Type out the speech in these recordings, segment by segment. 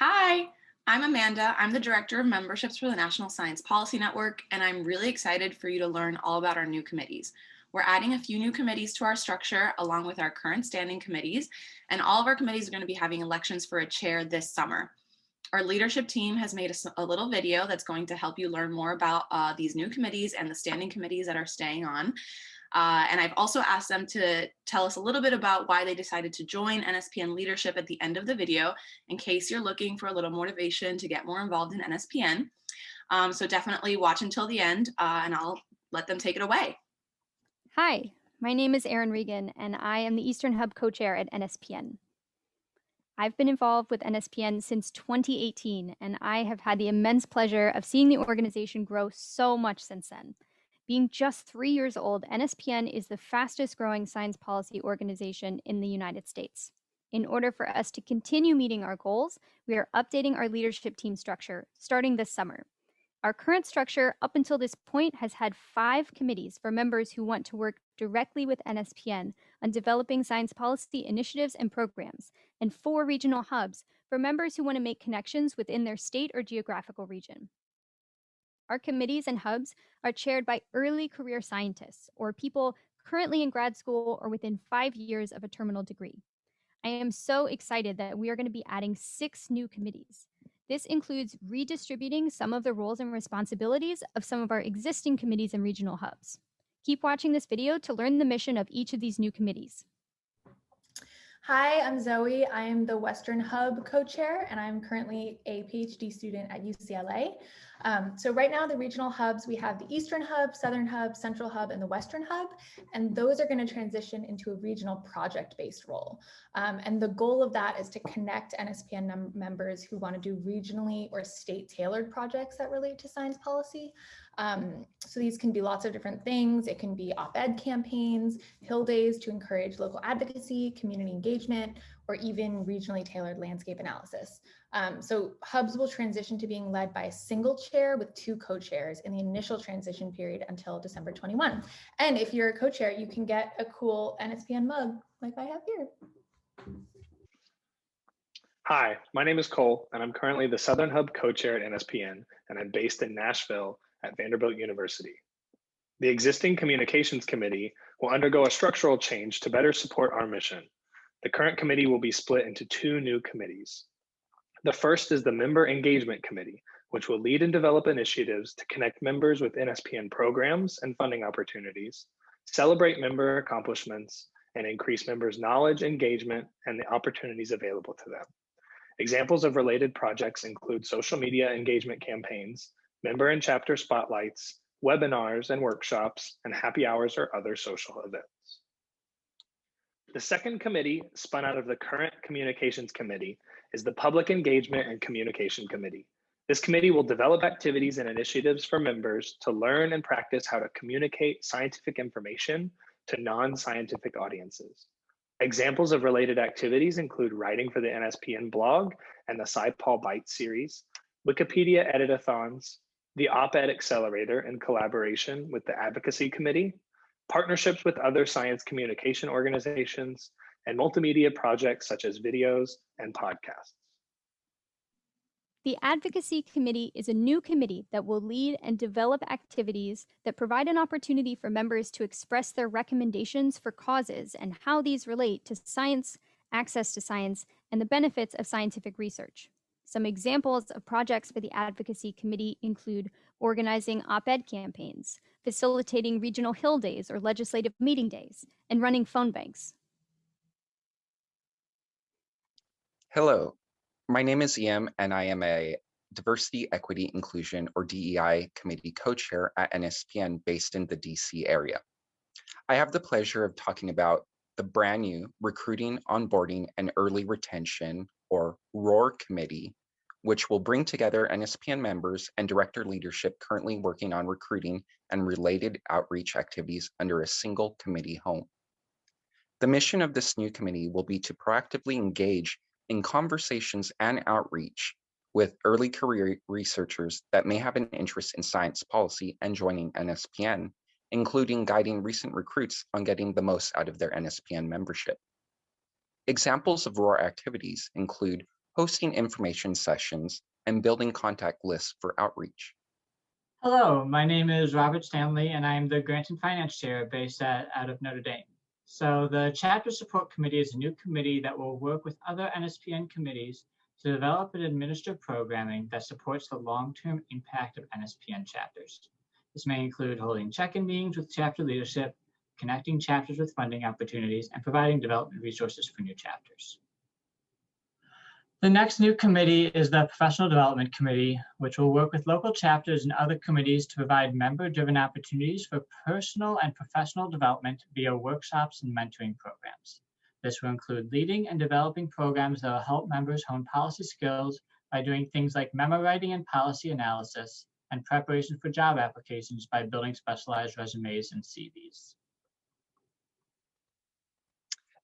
Hi, I'm Amanda. I'm the Director of Memberships for the National Science Policy Network, and I'm really excited for you to learn all about our new committees. We're adding a few new committees to our structure along with our current standing committees, and all of our committees are going to be having elections for a chair this summer. Our leadership team has made a little video that's going to help you learn more about these new committees and the standing committees that are staying on. And I've also asked them to tell us a little bit about why they decided to join NSPN leadership at the end of the video, in case you're looking for a little motivation to get more involved in NSPN. So definitely watch until the end, and I'll let them take it away. Hi, my name is Erin Regan, and I am the Eastern Hub co-chair at NSPN. I've been involved with NSPN since 2018, and I have had the immense pleasure of seeing the organization grow so much since then. Being just 3 years old, NSPN is the fastest growing science policy organization in the United States. In order for us to continue meeting our goals, we are updating our leadership team structure starting this summer. Our current structure up until this point has had 5 committees for members who want to work directly with NSPN on developing science policy initiatives and programs, and 4 regional hubs for members who want to make connections within their state or geographical region. Our committees and hubs are chaired by early career scientists or people currently in grad school or within 5 years of a terminal degree. I am so excited that we are going to be adding 6 new committees. This includes redistributing some of the roles and responsibilities of some of our existing committees and regional hubs. Keep watching this video to learn the mission of each of these new committees. Hi, I'm Zoe. I'm the Western Hub co-chair, and I'm currently a PhD student at UCLA. So right now, the regional hubs, we have the Eastern Hub, Southern Hub, Central Hub, and the Western Hub, and those are going to transition into a regional project-based role. And the goal of that is to connect NSPN members who want to do regionally or state-tailored projects that relate to science policy. So these can be lots of different things. It can be op-ed campaigns, Hill Days to encourage local advocacy, community engagement, or even regionally tailored landscape analysis. So hubs will transition to being led by a single chair with 2 co-chairs in the initial transition period until December 21. And if you're a co-chair, you can get a cool NSPN mug like I have here. Hi, my name is Cole, and I'm currently the Southern Hub co-chair at NSPN, and I'm based in Nashville at Vanderbilt University. The existing communications committee will undergo a structural change to better support our mission. The current committee will be split into 2 new committees. The first is the Member Engagement Committee, which will lead and develop initiatives to connect members with NSPN programs and funding opportunities, celebrate member accomplishments, and increase members' knowledge, engagement, and the opportunities available to them. Examples of related projects include social media engagement campaigns, member and chapter spotlights, webinars and workshops, and happy hours or other social events. The second committee, spun out of the current Communications Committee, is the Public Engagement and Communication Committee. This committee will develop activities and initiatives for members to learn and practice how to communicate scientific information to non-scientific audiences. Examples of related activities include writing for the NSPN blog and the SciPol Bites series, Wikipedia editathons, the op-ed accelerator in collaboration with the Advocacy Committee, partnerships with other science communication organizations, and multimedia projects such as videos and podcasts. The Advocacy Committee is a new committee that will lead and develop activities that provide an opportunity for members to express their recommendations for causes and how these relate to science, access to science, and the benefits of scientific research. Some examples of projects for the Advocacy Committee include organizing op-ed campaigns, facilitating regional Hill Days or legislative meeting days, and running phone banks. Hello, my name is Ian, and I am a Diversity, Equity, Inclusion, or DEI Committee co-chair at NSPN based in the DC area. I have the pleasure of talking about the brand new Recruiting, Onboarding, and Early Retention, or ROAR Committee, which will bring together NSPN members and director leadership currently working on recruiting and related outreach activities under a single committee home. The mission of this new committee will be to proactively engage in conversations and outreach with early career researchers that may have an interest in science policy and joining NSPN, including guiding recent recruits on getting the most out of their NSPN membership. Examples of ROAR activities include hosting information sessions, and building contact lists for outreach. Hello, my name is Robert Stanley, and I'm the Grant and Finance Chair based out of Notre Dame. So the Chapter Support Committee is a new committee that will work with other NSPN committees to develop and administer programming that supports the long-term impact of NSPN chapters. This may include holding check-in meetings with chapter leadership, connecting chapters with funding opportunities, and providing development resources for new chapters. The next new committee is the Professional Development Committee, which will work with local chapters and other committees to provide member-driven opportunities for personal and professional development via workshops and mentoring programs. This will include leading and developing programs that will help members hone policy skills by doing things like memo writing and policy analysis, and preparation for job applications by building specialized resumes and CVs.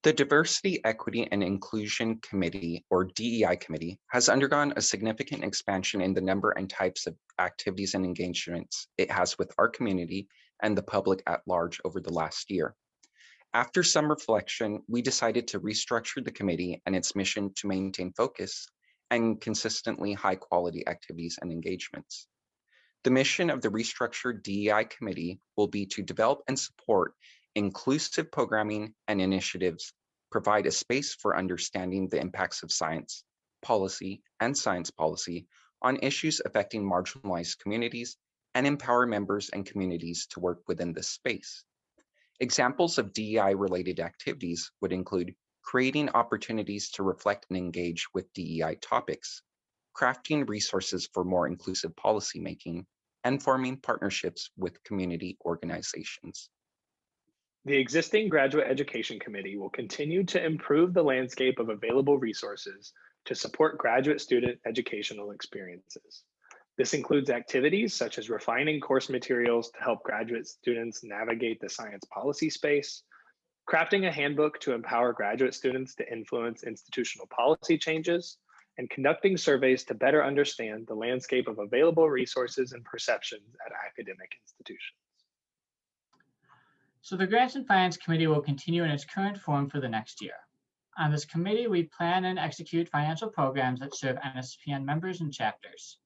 The Diversity, Equity, and Inclusion Committee, or DEI Committee, has undergone a significant expansion in the number and types of activities and engagements it has with our community and the public at large over the last year. After some reflection, we decided to restructure the committee and its mission to maintain focus and consistently high-quality activities and engagements. The mission of the restructured DEI Committee will be to develop and support inclusive programming and initiatives, provide a space for understanding the impacts of science, policy, and science policy on issues affecting marginalized communities, and empower members and communities to work within this space. Examples of DEI-related activities would include creating opportunities to reflect and engage with DEI topics, crafting resources for more inclusive policymaking, and forming partnerships with community organizations. The existing Graduate Education Committee will continue to improve the landscape of available resources to support graduate student educational experiences. This includes activities such as refining course materials to help graduate students navigate the science policy space, crafting a handbook to empower graduate students to influence institutional policy changes, and conducting surveys to better understand the landscape of available resources and perceptions at academic institutions. So the Grants and Finance Committee will continue in its current form for the next year. On this committee, we plan and execute financial programs that serve NSPN members and chapters.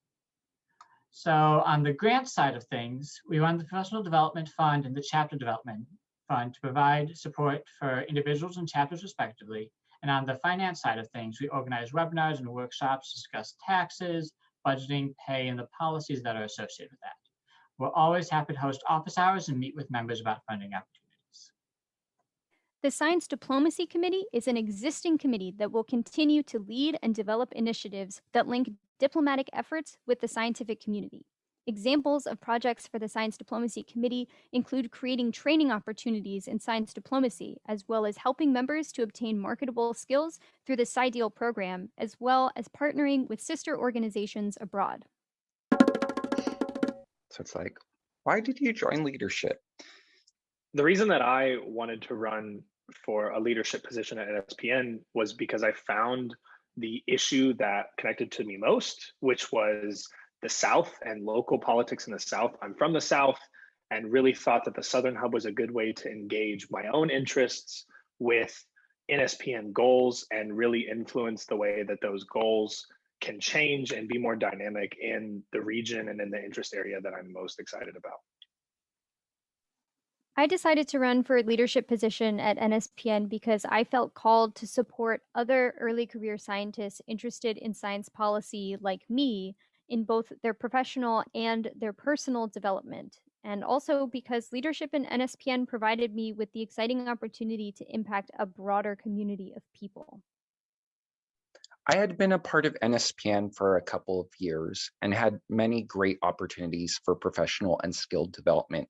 So on the grant side of things, we run the Professional Development Fund and the Chapter Development Fund to provide support for individuals and chapters respectively. And on the finance side of things, we organize webinars and workshops to discuss taxes, budgeting, pay, and the policies that are associated with that. We're always happy to host office hours and meet with members about funding opportunities. The Science Diplomacy Committee is an existing committee that will continue to lead and develop initiatives that link diplomatic efforts with the scientific community. Examples of projects for the Science Diplomacy Committee include creating training opportunities in science diplomacy, as well as helping members to obtain marketable skills through the SciDeal program, as well as partnering with sister organizations abroad. So it's like, why did you join leadership? The reason that I wanted to run for a leadership position at NSPN was because I found the issue that connected to me most, which was the South and local politics in the South. I'm from the South and really thought that the Southern Hub was a good way to engage my own interests with NSPN goals and really influence the way that those goals can change and be more dynamic in the region and in the interest area that I'm most excited about. I decided to run for a leadership position at NSPN because I felt called to support other early career scientists interested in science policy like me in both their professional and their personal development, and also because leadership in NSPN provided me with the exciting opportunity to impact a broader community of people. I had been a part of NSPN for a couple of years and had many great opportunities for professional and skill development.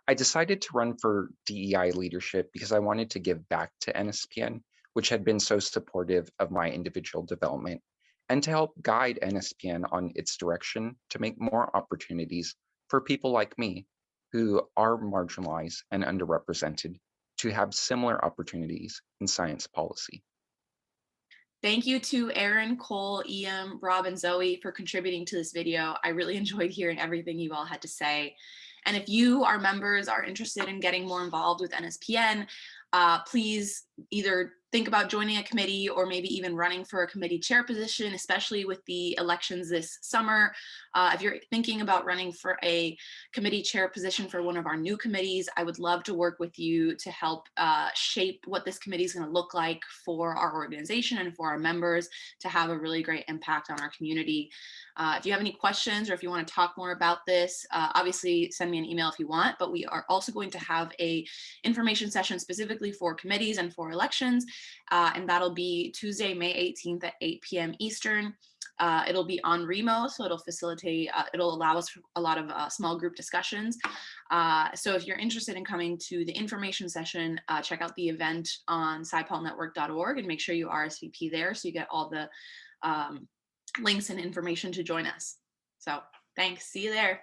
I decided to run for DEI leadership because I wanted to give back to NSPN, which had been so supportive of my individual development, and to help guide NSPN on its direction to make more opportunities for people like me who are marginalized and underrepresented to have similar opportunities in science policy. Thank you to Aaron, Cole, Ian, Rob, and Zoe for contributing to this video. I really enjoyed hearing everything you all had to say. And if you, our members, are interested in getting more involved with NSPN, please either think about joining a committee or maybe even running for a committee chair position, especially with the elections this summer. If you're thinking about running for a committee chair position for one of our new committees, I would love to work with you to help shape what this committee is going to look like for our organization and for our members to have a really great impact on our community. If you have any questions or if you want to talk more about this, obviously send me an email if you want, but we are also going to have a information session specifically for committees and for elections, and that'll be Tuesday, May 18th at 8 p.m. Eastern. It'll be on Remo, so it'll facilitate, it'll allow us a lot of small group discussions. So if you're interested in coming to the information session, check out the event on scipolnetwork.org and make sure you RSVP there so you get all the links and information to join us. So thanks, see you there.